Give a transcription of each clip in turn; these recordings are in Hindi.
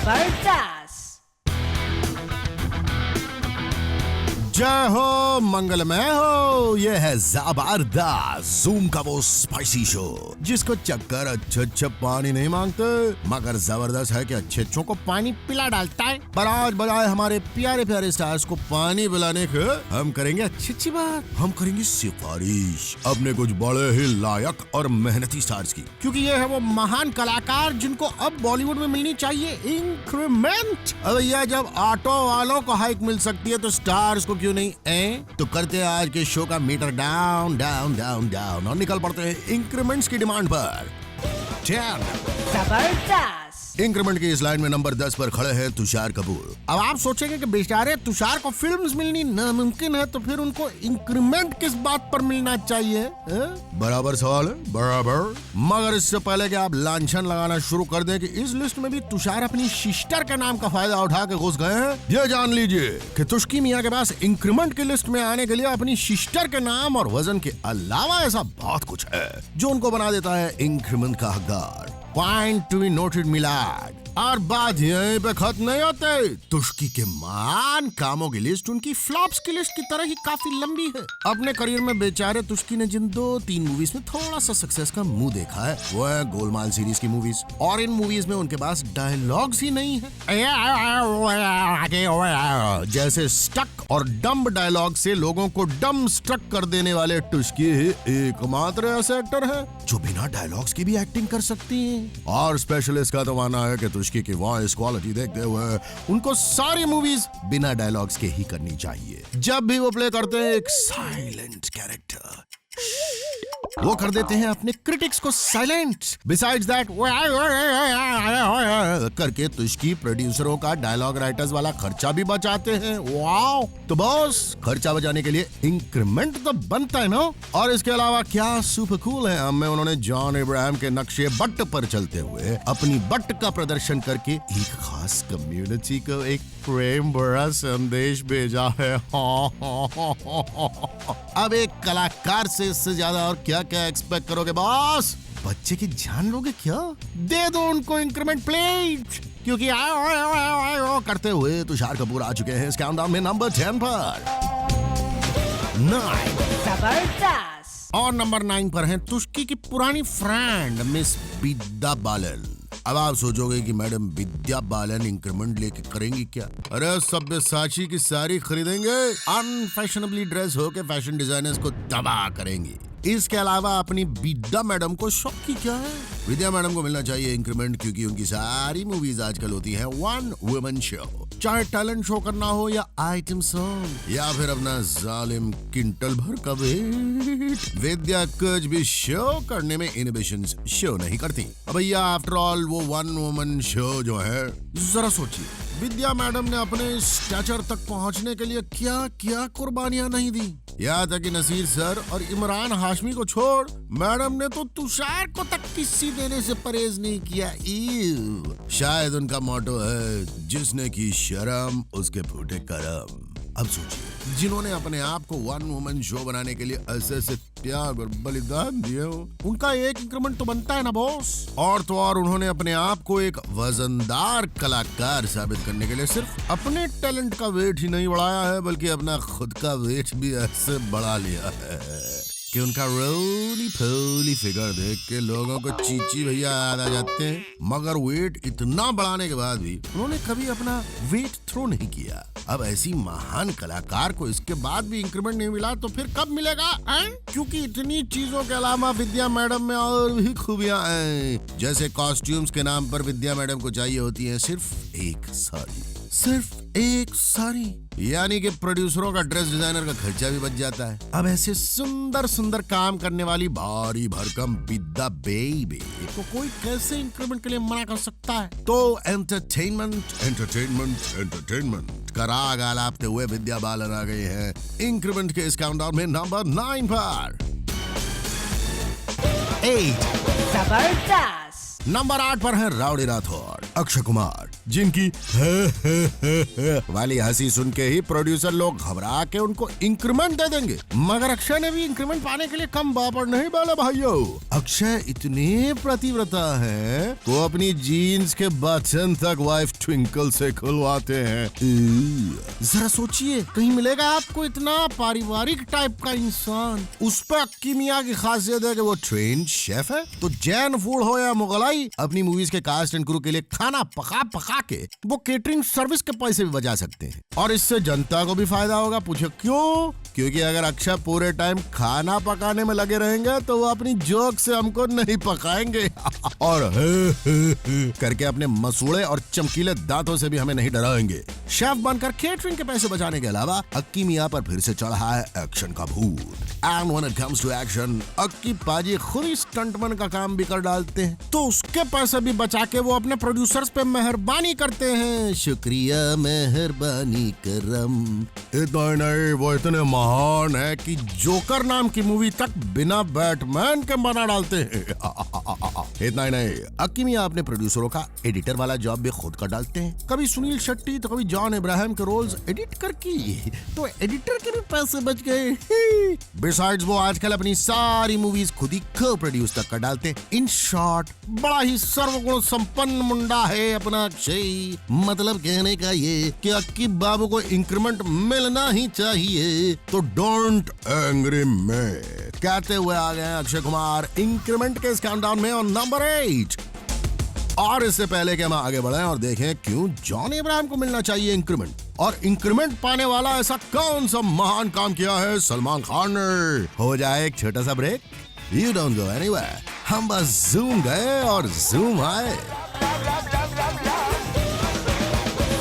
जबरदस्त। जय हो, मंगलमय हो। ये है जबरदस्त जूम का वो स्पाइसी शो जिसको चक्कर अच्छे पानी नहीं मांगते, मगर जबरदस्त है कि अच्छे को पानी पिला डालता है। पर आज बजाय हमारे प्यारे प्यारे स्टार्स को पानी पिलाने के, हम करेंगे अच्छी बात। हम करेंगे सिफारिश अपने कुछ बड़े ही लायक और मेहनती स्टार्स की, क्योंकि ये है वो महान कलाकार जिनको अब बॉलीवुड में मिलनी चाहिए इंक्रीमेंट। अब भैया जब ऑटो वालों को हाइक मिल सकती है तो स्टार्स को क्यों नहीं तो करते हैं आज के शो का meter down down down down और निकल पड़ते हैं इंक्रीमेंट्स की डिमांड पर। जबरदस्त। इंक्रीमेंट की इस लाइन में नंबर 10 पर खड़े हैं तुषार कपूर। अब आप सोचेंगे कि बेचारे तुषार को फिल्म्स मिलनी नामुमकिन है, तो फिर उनको इंक्रीमेंट किस बात पर मिलना चाहिए? बराबर सवाल है, बराबर। मगर इससे पहले कि आप लांछन लगाना शुरू कर दें कि इस लिस्ट में भी तुषार अपनी सिस्टर के नाम का फायदा उठा के घुस गए हैं, ये जान लीजिए कि तुष्की मियां के पास इंक्रीमेंट की लिस्ट में आने के लिए अपनी सिस्टर के नाम और वजन के अलावा ऐसा बहुत कुछ है जो उनको बना देता है इंक्रीमेंट का हकदार। पॉइंट टू बी नोटेड मिलाद। और बात यहीं पे खत्म नहीं होते। तुष्की के महान कामों की लिस्ट उनकी फ्लॉप्स की लिस्ट की तरह ही काफी लंबी है। अपने करियर में बेचारे तुष्की ने जिन 2-3 मूवीज में थोड़ा सा सक्सेस का मुंह देखा है वो है गोलमाल सीरीज की मूवीज, और इन मूवीज में उनके पास डायलॉग्स ही नहीं है। जैसे स्टक और डम्ब डायलॉग से लोगों को डम स्ट्रक कर देने वाले तुष्की ही एकमात्र ऐसे एक्टर है जो बिना डायलॉग्स की भी एक्टिंग कर सकती है। और स्पेशलिस्ट का तो मानना है कि तुष्की की वॉइस क्वालिटी देखते हुए उनको सारी मूवीज बिना डायलॉग्स के ही करनी चाहिए। जब भी वो प्ले करते हैं एक साइलेंट कैरेक्टर, वो कर देते हैं अपने क्रिटिक्स को साइलेंट। बिसाइड्स दैट करके तुष्की प्रोड्यूसरों का डायलॉग राइटर्स वाला खर्चा भी बचाते हैं। वाओ! तो बॉस, खर्चा बचाने के लिए इंक्रीमेंट तो बनता है ना। और इसके अलावा क्या सुपर कूल है, हमें उन्होंने जॉन इब्राहिम के नक्शे बट्ट पर चलते हुए अपनी बट्ट का प्रदर्शन करके एक खास कम्युनिटी को एक प्रेम भरा संदेश भेजा है। अब एक कलाकार से इससे ज्यादा और क्या क्या एक्सपेक्ट करोगे बॉस? बच्चे की जान लोगे क्या? दे दो उनको इंक्रीमेंट प्लीज, क्योंकि करते हुए तुषार कपूर आ चुके हैं इस काउंटडाउन में नंबर 10 पर। 9 जबरदस्त। और नंबर 9 पर हैं तुष्की की पुरानी फ्रेंड मिस विद्या बालन। अब आप सोचोगे कि मैडम विद्या बालन इंक्रीमेंट लेके करेंगी क्या? अरे सब्यसाची की साड़ी खरीदेंगे, अनफैशनेबली ड्रेस होके फैशन डिजाइनर्स को तबाह करेंगी। इसके अलावा अपनी विद्या मैडम को शौक की क्या है? विद्या मैडम को मिलना चाहिए इंक्रीमेंट, क्योंकि उनकी सारी मूवीज आजकल होती हैं वन वुमन शो। चाहे टैलेंट शो करना हो या आइटम सॉन्ग या फिर अपना जालिम किंटल भर का वेट, विद्या कुछ भी शो करने में इनहिबिशंस शो नहीं करती। अब भैया आफ्टर ऑल वो वन वुमन शो जो है, जरा सोचिए विद्या मैडम ने अपने स्टैचर तक पहुंचने के लिए क्या क्या कुर्बानियां नहीं दी। यहाँ तक कि नसीर सर और इमरान हाशमी को छोड़ मैडम ने तो तुषार को तक किस्सी देने से परहेज नहीं किया। शायद उनका मोटो है जिसने की शर्म उसके फूटे करम। अब सोचिए जिन्होंने अपने आप को वन वुमन शो बनाने के लिए ऐसे ऐसे त्याग और बलिदान दिए हो, उनका एक इंक्रीमेंट तो बनता है ना बॉस। और तो और उन्होंने अपने आप को एक वजनदार कलाकार साबित करने के लिए सिर्फ अपने टैलेंट का वेट ही नहीं बढ़ाया है, बल्कि अपना खुद का वेट भी ऐसे बढ़ा लिया है कि उनका रोली फोली फिगर देख के लोगों को चीची भैया याद आ जाते हैं। मगर वेट इतना बढ़ाने के बाद भी उन्होंने कभी अपना वेट थ्रो नहीं किया। अब ऐसी महान कलाकार को इसके बाद भी इंक्रीमेंट नहीं मिला तो फिर कब मिलेगा? क्योंकि इतनी चीजों के अलावा विद्या मैडम में और भी खूबियां हैं। जैसे कॉस्ट्यूम्स के नाम पर विद्या मैडम को चाहिए होती है सिर्फ एक साड़ी, सिर्फ एक साड़ी, यानी कि प्रोड्यूसरों का ड्रेस डिजाइनर का खर्चा भी बच जाता है। अब ऐसे सुंदर सुंदर काम करने वाली भारी भरकम विद्या बेबी को कोई कैसे इंक्रीमेंट के लिए मना कर सकता है? तो एंटरटेनमेंट एंटरटेनमेंट एंटरटेनमेंट का राग आलापते हुए विद्या बालन आ गए हैं इंक्रीमेंट के इस काउंटडाउन में नंबर 9 पर। 8 जबरदस्त। नंबर 8 पर है राउडी राठौर, अक्षय कुमार। जिनकी वाली हंसी सुन के ही प्रोड्यूसर लोग घबरा के उनको इंक्रीमेंट दे देंगे। मगर अक्षय ने भी इंक्रीमेंट पाने के लिए कम बापड़ नहीं डाला भाइयों। अक्षय इतने प्रतिव्रता है तो अपनी जीन्स के बटन तक वाइफ ट्विंकल से खुलवाते हैं। जरा सोचिए, कहीं मिलेगा आपको इतना पारिवारिक टाइप का इंसान। उस पर अक्की मियां की खासियत है कि वो ट्रेन शेफ है, तो जैन फूड हो या मुगलाई, अपनी मूवीज के कास्ट एंड क्रू के लिए खाना पका पका के वो केटरिंग सर्विस के पैसे भी बचा सकते हैं और इससे जनता को भी फायदा होगा। पूछो क्यों? क्योंकि अगर अक्षय पूरे टाइम खाना पकाने में लगे रहेंगे तो वो अपनी जोक से हमको नहीं पकाएंगे और करके अपने मसूड़े और चमकीले दांतों से भी हमें नहीं डराएंगे। शेफ बनकर केटरिंग के पैसे बचाने के अलावा अक्की मियां पर फिर से चढ़ा है एक्शन का भूत। And when it comes to action, Akki पाजी खुद ही स्टंटमैन का काम भी कर डालते हैं, तो उसके पैसे भी बचा के वो अपने प्रोड्यूसर्स पे मेहरबानी करते हैं। शुक्रिया मेहरबानी करम। इतना ही नहीं, वो इतने महान है कि जोकर नाम की मूवी तक बिना बैटमैन के बना डालते हैं। इतना ही नहीं, अक्की मियां अपने प्रोड्यूसरों का एडिटर वाला जॉब भी खुद कर डालते हैं। कभी सुनील शेट्टी तो कभी जॉन इब्राहिम के रोल्स एडिट करके, तो एडिटर के भी पैसे बच गए। बिसाइड्स वो आजकल अपनी सारी मूवीज खुद ही को प्रोड्यूस तक कर डालते हैं। इन शॉर्ट, बड़ा ही सर्वगुण संपन्न मुंडा है अपना अक्षय। मतलब कहने का ये कि अक्की बाबू को इंक्रीमेंट मिलना ही चाहिए। तो डोंट एंग्री मी कहते हुए आ गए अक्षय कुमार इंक्रीमेंट के इस काउंटडाउन में और नंबर 8। और इससे पहले कि हम आगे बढ़ें और देखें क्यों जॉन इब्राहिम को मिलना चाहिए इंक्रीमेंट, और इंक्रीमेंट पाने वाला ऐसा कौन सा महान काम किया है सलमान खान ने, हो जाए एक छोटा सा break. You don't go anywhere, हम बस जूम गए और जूम आए।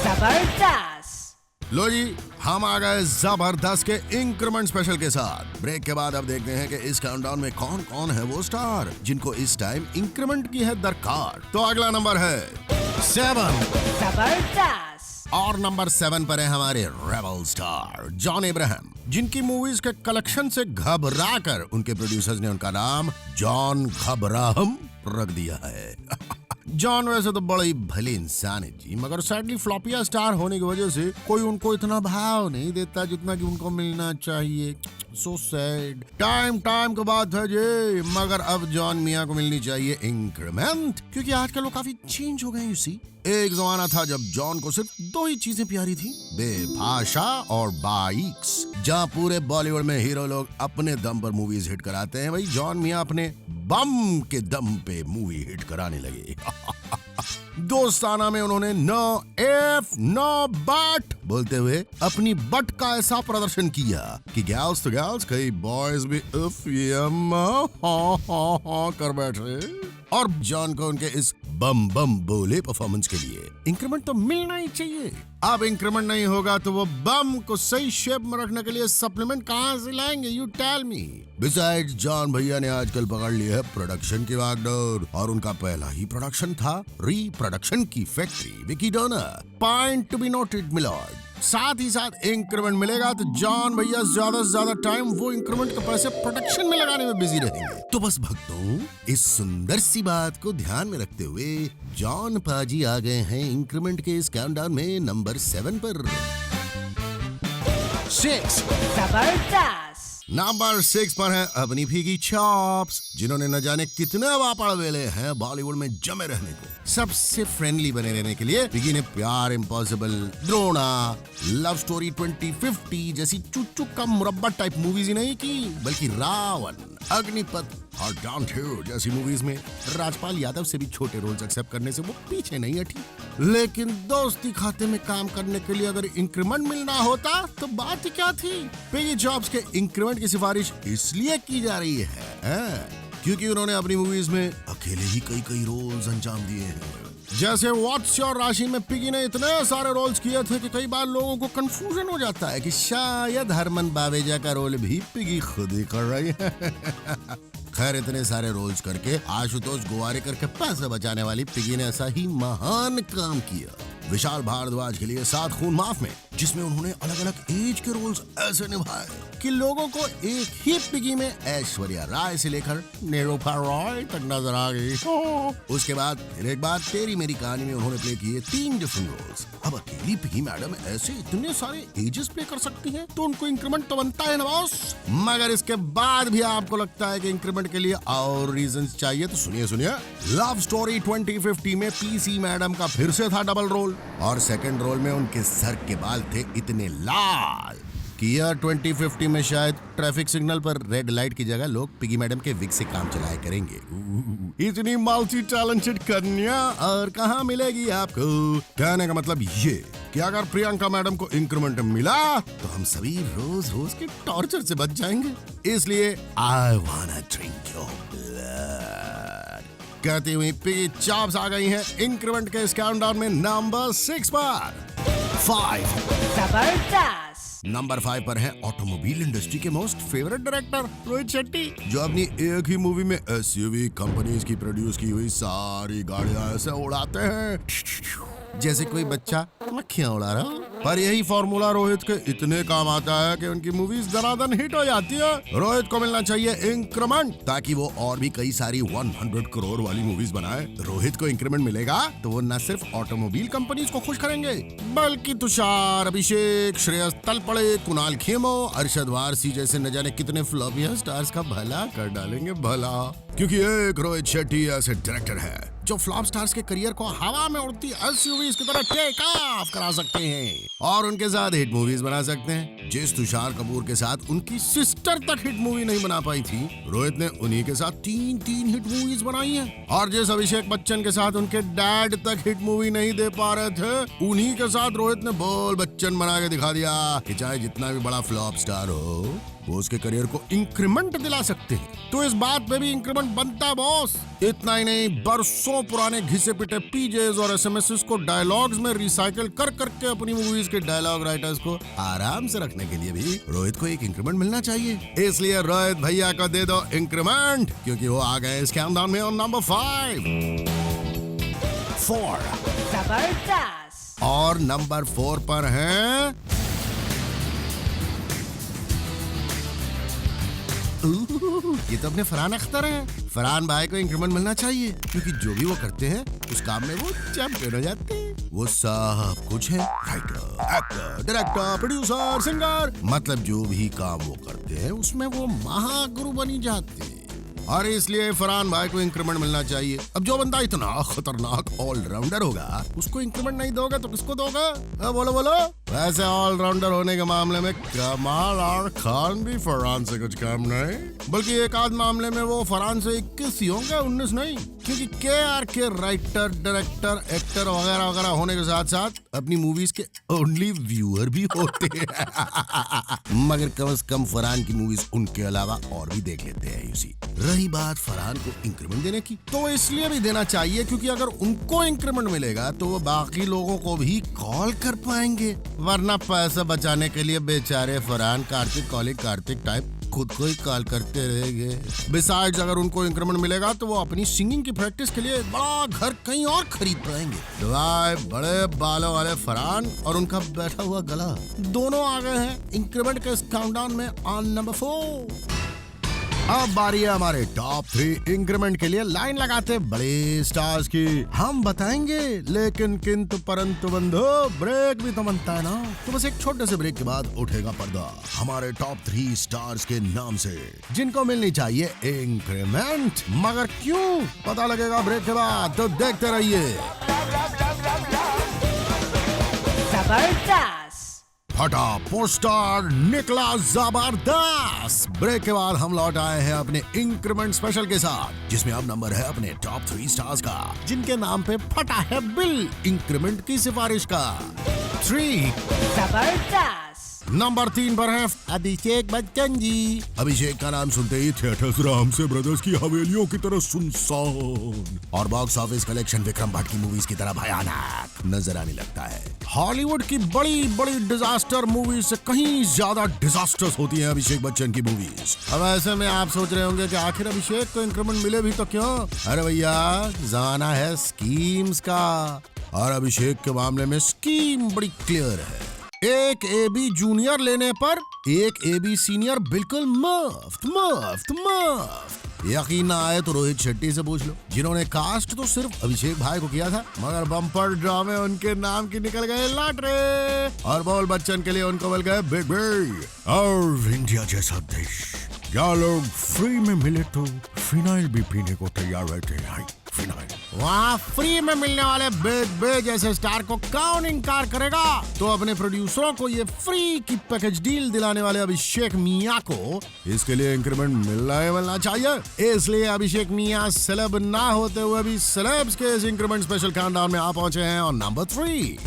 जबरदस्त। लो जी, हम आ गए जबरदस्त के इंक्रीमेंट स्पेशल के साथ। ब्रेक के बाद अब देखते हैं कि इस काउंटडाउन में कौन कौन है वो स्टार जिनको इस टाइम इंक्रीमेंट की है दरकार। तो अगला नंबर है 7। जबरदस्त। और नंबर 7 पर है हमारे रेबल स्टार जॉन इब्राहिम, जिनकी मूवीज के कलेक्शन से घबरा कर उनके प्रोड्यूसर्स ने उनका नाम जॉन घबराहम रख दिया है। जॉन वैसे तो बड़ा ही भले इंसान है जी, मगर सैडली फ्लॉपिया स्टार होने की वजह से कोई उनको इतना भाव नहीं देता जितना कि उनको मिलना चाहिए। So sad. टाइम के बाद है जी, मगर अब जॉन मियां को मिलनी चाहिए इंक्रीमेंट, क्योंकि आजकल वो काफी चेंज हो गए। यू सी, एक जमाना था जब जॉन को सिर्फ 2 ही चीजें प्यारी थी, बेभाषा और बाइक्स। जहाँ पूरे बॉलीवुड में हीरो लोग अपने दम पर मूवीज हिट कराते हैं, वही जॉन मियां अपने बम के दम पे मूवी हिट कराने लगे। दोस्ताना में उन्होंने नो इफ नो बट बोलते हुए अपनी बट का ऐसा प्रदर्शन किया कि गर्ल्स तो गर्ल्स, कई बॉयज भी इफ कर बैठे। और जॉन को उनके इस बम बम बोले परफॉर्मेंस के लिए इंक्रीमेंट तो मिलना ही चाहिए। अब इंक्रीमेंट नहीं होगा तो वो बम को सही शेप में रखने के लिए सप्लीमेंट कहां से लाएंगे? You tell me. Besides John भैया ने आजकल पकड़ ली है प्रोडक्शन की वागडोर, और उनका पहला ही प्रोडक्शन था रीप्रोडक्शन की factory Vicky Donor. Point to be noted milord. साथ ही साथ इंक्रीमेंट मिलेगा तो जॉन भैया ज्यादा से ज्यादा टाइम वो इंक्रीमेंट के पैसे प्रोडक्शन में लगाने में बिजी रहेंगे। तो बस भक्तों, इस सुंदर सी बात को ध्यान में रखते हुए जॉन पाजी आ गए हैं इंक्रीमेंट के इस काउंटडाउन में नंबर 7 पर। 6। जबरदस्त। नंबर 6 पर है अपनी फीकी चॉप्स, जिन्होंने न जाने कितने वापड़ वेले हैं बॉलीवुड में जमे रहने को। सबसे फ्रेंडली बने रहने के लिए फिगी ने प्यार इम्पॉसिबल, द्रोणा, लव स्टोरी 2050 जैसी चुचुक का मुरब्बा टाइप मूवीज ही नहीं की, बल्कि रावण, अग्निपथ और डाउन टू जैसी मूवीज में राजपाल यादव से भी छोटे रोल्स एक्सेप्ट करने से वो पीछे नहीं हटी। लेकिन दोस्ती खाते में काम करने के लिए अगर इंक्रीमेंट मिलना होता तो बात ही क्या थी। फिगी जॉब्स के इंक्रीमेंट की सिफारिश इसलिए की जा रही है क्योंकि उन्होंने अपनी मूवीज में अकेले ही कई रोल्स अंजाम दिए हैं। जैसे व्हाट्स योर राशि में पिगी ने इतने सारे रोल्स किए थे कि कई बार लोगों को कंफ्यूजन हो जाता है कि शायद हरमन बावेजा का रोल भी पिगी खुद ही कर रही है। खैर, इतने सारे रोल्स करके आशुतोष गोवारिकर के पैसे बचाने वाली पिगी ने ऐसा ही महान काम किया। विशाल भारद्वाज के लिए 7 खून माफ में जिसमें उन्होंने अलग अलग एज के रोल्स ऐसे निभाए कि लोगों को एक ही पिगी में ऐश्वर्या राय से लेकर निरूपा रॉय तक नजर आ गई। उसके बाद फिर एक बार तेरी मेरी कहानी में उन्होंने प्ले किए 3 डिफरेंट रोल्स। अब अकेली पिगी मैडम ऐसे इतने सारे एजेस प्ले कर सकती हैं, तो उनको इंक्रीमेंट तो बनता है ना बॉस। मगर इसके बाद भी आपको लगता है कि इंक्रीमेंट के लिए और रीजंस चाहिए, तो सुनिए सुनिए। लव स्टोरी 2050 में पीसी मैडम का फिर से था डबल रोल, और सेकंड रोल में उनके सर के बाल थे इतने लाल कि ईयर 2050 में शायद ट्रैफिक सिग्नल पर रेड लाइट की जगह लोग पिगी मैडम के विग से काम चलाया करेंगे। इतनी मल्टी टैलेंटेड कन्या और कहाँ मिलेगी आपको। कहने का मतलब ये कि अगर प्रियंका मैडम को इंक्रीमेंट मिला तो हम सभी रोज रोज के टॉर्चर से बच जाएंगे। इसलिए आई वांना ड्रिंक योर ब्लड कहती हुई पिगी चॉप्स आ गई हैं इंक्रीमेंट के इस काउंटडाउन में नंबर 6 पर। 5 जबरदस्त। नंबर 5 पर है ऑटोमोबाइल इंडस्ट्री के most favourite director Rohit Shetty, जो अपनी एक ही मूवी में एसयूवी कंपनीज की प्रोड्यूस की हुई सारी गाड़ियां ऐसे उड़ाते हैं जैसे कोई बच्चा मक्खियां उड़ा रहा हो। पर यही फॉर्मूला रोहित के इतने काम आता है कि उनकी मूवीज दनादन हिट हो जाती है। रोहित को मिलना चाहिए इंक्रीमेंट ताकि वो और भी कई सारी 100 करोड़ वाली मूवीज बनाए। रोहित को इंक्रीमेंट मिलेगा तो वो न सिर्फ ऑटोमोबाइल कंपनीज को खुश करेंगे, बल्कि तुषार, अभिषेक, श्रेयस तलपड़े, कुणाल खेमो, अरशद वारसी जैसे न जाने कितने फ्लॉपिया स्टार्स का भला कर डालेंगे भला। क्योंकि एक रोहित शेट्टी ऐसे डायरेक्टर है जो फ्लॉप स्टार्स के करियर को हवा में उड़ती एसयूवीज की तरह टेक ऑफ करा सकते हैं और उनके साथ हिट मूवीज बना सकते हैं। जिस तुषार कपूर के साथ उनकी सिस्टर तक हिट मूवी नहीं बना पाई थी, रोहित ने उन्हीं के साथ 3 हिट मूवीज बनाई हैं। और जिस अभिषेक बच्चन के साथ उनके डैड तक हिट मूवी नहीं दे पा रहे थे, उन्हीं के साथ रोहित ने बोल बच्चन बना के दिखा दिया कि चाहे जितना भी बड़ा फ्लॉप स्टार हो, वो उसके करियर को इंक्रीमेंट दिला सकते हैं। तो इस बात पे भी इंक्रीमेंट बनता है बॉस। इतना ही नहीं, बरसों पुराने घिसे पिटे पीजेस और एसएमएस को डायलॉग्स में रिसाइकिल कर करके अपनी मूवीज के डायलॉग राइटर्स को आराम से रखने के लिए भी रोहित को एक इंक्रीमेंट मिलना चाहिए। इसलिए रोहित भैया को दे दो इंक्रीमेंट, क्योंकि वो आ गए इस काउंटडाउन में नंबर 5। 4 जबरदस्त। और नंबर 4 पर है ये तो अपने फरहान अख्तर हैं। फरहान भाई को इंक्रीमेंट मिलना चाहिए, क्योंकि जो भी वो करते हैं उस काम में वो चैंपियन हो जाते हैं। वो सब कुछ है, writer, actor, director, producer, singer, मतलब जो भी काम वो करते हैं उसमें वो महागुरु बनी जाते हैं। और इसलिए फरहान भाई को इंक्रीमेंट मिलना चाहिए। अब जो बंदा इतना खतरनाक ऑलराउंडर होगा, उसको इंक्रीमेंट नहीं दोगे तो किसको दोगे? बोलो बोलो। वैसे ऑलराउंडर होने के मामले में कमाल और खान भी फरहान से कुछ कम नहीं, बल्कि एक आध मामले में वो फरहान से 21 ही होंगे, 19 नहीं। क्योंकि KR के राइटर, डायरेक्टर, एक्टर वगैरह वगैरह होने के साथ साथ अपनी मूवीज के ओनली व्यूअर भी होते हैं। मगर कम से कम फरहान की मूवीज उनके अलावा और भी देख लेते हैं यूसी। रही बात फरहान को इंक्रीमेंट देने की, तो इसलिए भी देना चाहिए क्योंकि अगर उनको इंक्रीमेंट मिलेगा तो वो बाकी लोगों को भी कॉल कर पाएंगे, वरना पैसा बचाने के लिए बेचारे फरहान कार्तिक टाइप खुद को ही कॉल करते रहेंगे। बिसाइड्स अगर उनको इंक्रीमेंट मिलेगा तो वो अपनी सिंगिंग की प्रैक्टिस के लिए बड़ा घर कहीं और खरीद पाएंगे। बड़े बालों वाले फरहान और उनका बैठा हुआ गला दोनों आ गए हैं इंक्रीमेंट के इस काउंटडाउन में ऑन नंबर 4। अब बारी है हमारे टॉप 3 इंक्रीमेंट के लिए लाइन लगाते बड़े स्टार्स की। हम बताएंगे, लेकिन किंतु परंतु बंधु ब्रेक भी तो बनता है ना। तो बस एक छोटे से ब्रेक के बाद उठेगा पर्दा हमारे टॉप 3 स्टार्स के नाम से, जिनको मिलनी चाहिए इंक्रीमेंट। मगर क्यों, पता लगेगा ब्रेक के बाद, तो देखते रहिए। जबरदस्त। फटा पोस्टर निकला जबरदस्त। ब्रेक के बाद हम लौट आए हैं अपने इंक्रीमेंट स्पेशल के साथ, जिसमें अब नंबर है अपने टॉप 3 स्टार्स का, जिनके नाम पे फटा है बिल इंक्रीमेंट की सिफारिश का। 3 जबरदस्त। नंबर 3 पर है अभिषेक बच्चन जी। अभिषेक का नाम सुनते ही थिएटर्स रामसे ब्रदर्स की हवेलियों की तरह सुनसान और box office collection Vikram Bhatt की मूवीज की तरह भयानक नजर आने लगता है। हॉलीवुड की बड़ी बड़ी डिजास्टर मूवीज से कहीं ज्यादा डिजास्टर्स होती हैं अभिषेक बच्चन की मूवीज। अब ऐसे में आप सोच रहे होंगे कि आखिर अभिषेक को इंक्रीमेंट मिले भी तो क्यों? अरे भैया, जमाना है स्कीम्स का, और अभिषेक के मामले में स्कीम बड़ी क्लियर है। एक AB जूनियर लेने पर एक AB सीनियर बिल्कुल मुफ्त मुफ्त मुफ्त। यकीन ना आए तो रोहित शेट्टी से पूछ लो, जिन्होंने कास्ट तो सिर्फ अभिषेक भाई को किया था, मगर बम्पर ड्रॉ में उनके नाम की निकल गए लॉटरी। और बोल बच्चन के लिए उनको मिल गए बिग बी। और इंडिया जैसा देश, क्या लोग फ्री में मिले तो फिनाइल भी पीने को तैयार रहते हैं। वहाँ फ्री में मिलने वाले बिग बी जैसे स्टार को कौन इनकार करेगा। तो अपने प्रोड्यूसरों को ये फ्री की पैकेज डील दिलाने वाले अभिषेक मियां को इसके लिए इंक्रीमेंट मिलना चाहिए। इसलिए अभिषेक मियां सेलेब ना होते हुए भी सेलेब्स के इस इंक्रीमेंट स्पेशल काउंटडाउन में आ पहुंचे हैं। और नंबर 3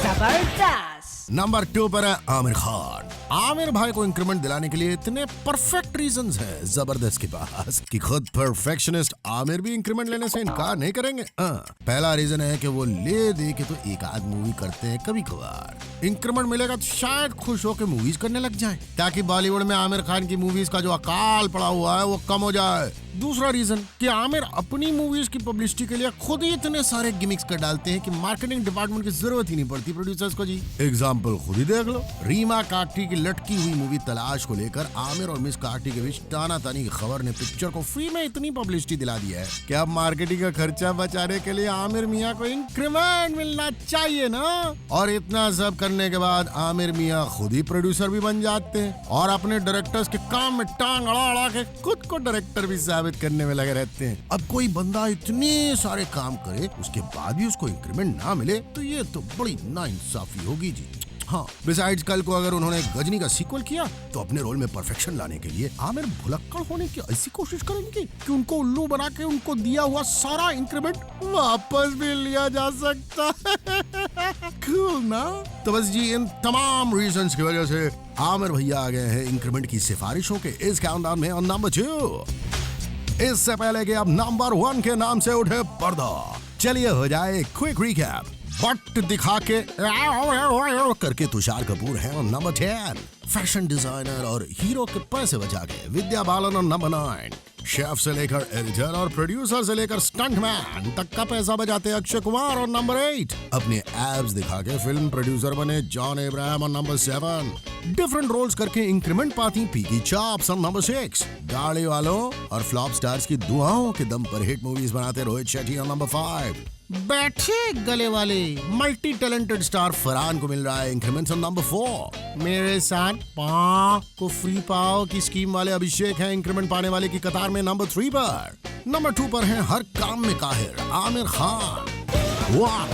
जबरदस्त। नंबर 2 पर है आमिर खान। आमिर भाई को इंक्रीमेंट दिलाने के लिए इतने परफेक्ट रीजंस हैं जबरदस्त के पास कि खुद परफेक्शनिस्ट आमिर भी इंक्रीमेंट लेने से इनकार नहीं करेंगे। पहला रीजन है कि वो ले दे के तो एक आध मूवी करते हैं कभी कभार। इंक्रीमेंट मिलेगा तो शायद खुश होकर मूवीज करने लग जाएं, ताकि बॉलीवुड में आमिर खान की मूवीज का जो अकाल पड़ा हुआ है वो कम हो जाए। दूसरा रीजन कि आमिर अपनी मूवीज की पब्लिसिटी के लिए खुद ही इतने सारे गिमिक्स कर डालते हैं कि मार्केटिंग डिपार्टमेंट की जरूरत ही नहीं पड़ती प्रोड्यूसर्स को जी। एग्जाम्पल खुद ही देख लो, रीमा काटी की लटकी हुई मूवी तलाश को लेकर आमिर और मिस काटी के बीच तानातानी की खबर ने पिक्चर को फ्री में इतनी पब्लिसिटी दिला दी है कि अब मार्केटिंग का खर्चा बचाने के लिए आमिर मियां को इंक्रीमेंट मिलना चाहिए ना। और इतना सब करने के बाद आमिर मियां खुद ही प्रोड्यूसर भी बन जाते हैं और अपने डायरेक्टर्स के काम में टांग अड़ा अड़ा के खुद को डायरेक्टर भी साबित करने में लगे रहते हैं। अब कोई बंदा इतने सारे काम करे उसके बाद भी उसको इंक्रीमेंट ना मिले तो ये तो बड़ी नाइंसाफी होगी जी। हाँ, बिसाइड्स कल को अगर उन्होंने गजनी का सीक्वल किया तो अपने रोल में परफेक्शन लाने के लिए आमिर भुलक्कड़ होने की ऐसी कोशिश करेंगे कि उनको उल्लू बना के उनको दिया हुआ सारा इंक्रीमेंट वापस भी लिया जा सकता है। कूल ना? तो बस जी इन तमाम रीजंस की वजह से आमिर भैया आ गए हैं इंक्रीमेंट की सिफारिशों के इस काउंटडाउन में। और नंबर 2, इससे पहले कि अब नंबर 1 के नाम से उठे पर्दा, चलिए हो जाए क्विक रिकैप। बट दिखा के करके तुषार कपूर है और नंबर 10। फैशन डिजाइनर और हीरो के पैसे बचा के विद्या बालन और नंबर 9। शेफ से लेकर एडिटर और प्रोड्यूसर से लेकर स्टंटमैन तक का पैसा बचाते अक्षय कुमार और नंबर 8। अपने एब्स दिखा के फिल्म प्रोड्यूसर बने जॉन अब्राहम और नंबर 7। डिफरेंट रोल्स करके इंक्रीमेंट पाती पीकी चॉप्स और नंबर 6। गाड़ी वालों और फ्लॉप स्टार्स की दुआओं के दम पर हिट मूवीज बनाते रोहित शेट्टी और नंबर 5। बैठे गले वाले मल्टी टैलेंटेड स्टार फरहान को मिल रहा है इंक्रीमेंट और नंबर 4। मेरे साथ पाव को फ्री पाव की स्कीम वाले अभिषेक हैं इंक्रीमेंट पाने वाले की कतार में नंबर 3 पर। नंबर 2 पर है हर काम में काहिर आमिर खान। वाह,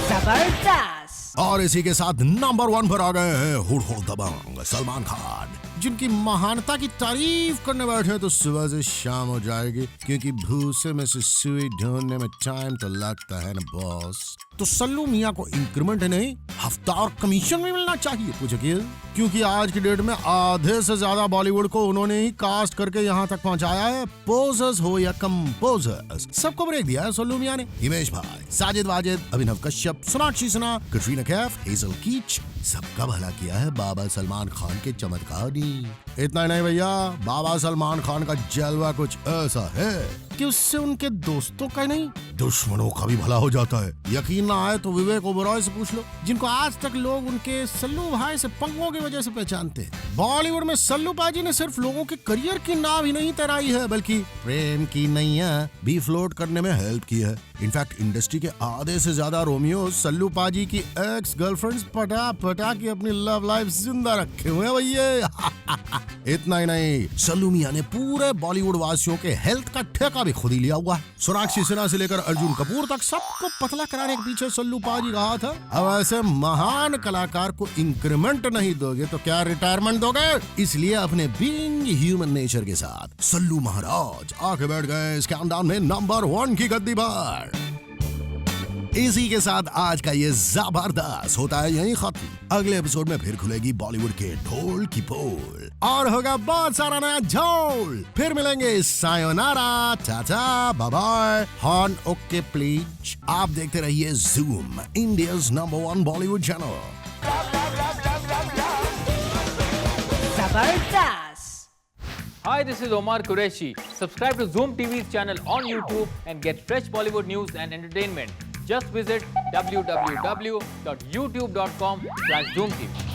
जबरदस्त। और इसी के साथ नंबर 1 पर आ गए हैं हुड़ हुड़ दबंग सलमान खान, जिनकी महानता की तारीफ करने बैठे तो सुबह से शाम हो जाएगी, क्योंकि भूसे में से सुई ढूंढने में टाइम तो लगता है ना बॉस। तो सल्लू मियां को इंक्रीमेंट नहीं हफ्ता और कमीशन भी मिलना चाहिए। पूछो क्योंकि आज की डेट में आधे से ज्यादा बॉलीवुड को उन्होंने ही कास्ट करके यहाँ तक पहुँचाया है। पोजर्स हो या कंपोजर्स, सबको ब्रेक दिया है सल्लू मियां ने। हिमेश भाई, साजिद वाजिद, अभिनव कश्यप, सोनाक्षी सिन्हा, कटरीना कैफ, हेजल कीच, सबका भला किया है बाबा सलमान खान के चमत्कार ने। इतना नहीं भैया, बाबा सलमान खान का जलवा कुछ ऐसा है कि उससे उनके दोस्तों का नहीं दुश्मनों का भी भला हो जाता है। यकीन ना आए तो विवेक ओबरॉय से पूछ लो, जिनको आज तक लोग उनके सल्लू भाई से पंगों की वजह से पहचानते हैं। बॉलीवुड में सल्लू पाजी ने सिर्फ लोगों के करियर की नाव ही नहीं तैराई है, बल्कि प्रेम की नैया भी फ्लोट करने में हेल्प की है। इनफैक्ट इंडस्ट्री के आधे से ज्यादा रोमियो सल्लू पाजी की एक्स गर्लफ्रेंड्स पटा पटा के अपनी लव लाइफ जिंदा रखे हुए हैं भैया। इतना ही नहीं, सल्लू मियां ने पूरे बॉलीवुड वासियों के हेल्थ का ठेका भी खुद ही लिया हुआ है। सोनाक्षी सिन्हा से लेकर अर्जुन कपूर तक सबको पतला कराने के पीछे सल्लू पाजी रहा था। अब ऐसे महान कलाकार को इंक्रीमेंट नहीं दोगे तो क्या रिटायरमेंट दोगे? इसलिए अपने बीइंग ह्यूमन नेचर के साथ सल्लू महाराज आके बैठ गए इस काउंटडाउन में नंबर 1 की गद्दी पर। इसी के साथ आज का ये जबरदस्त होता है यहीं खत्म। अगले एपिसोड में फिर खुलेगी बॉलीवुड के ढोल की पोल और होगा बहुत सारा नया झोल। फिर मिलेंगे, सायोनारा, टाटा, bye bye, horn okay please. आप देखते रहिए Zoom, India's number 1 Bollywood channel. जबरदस्त। Hi, this is Omar Qureshi. Subscribe to Zoom TV's channel on YouTube and get fresh Bollywood news and entertainment. Just visit www.youtube.com/ZoomTV.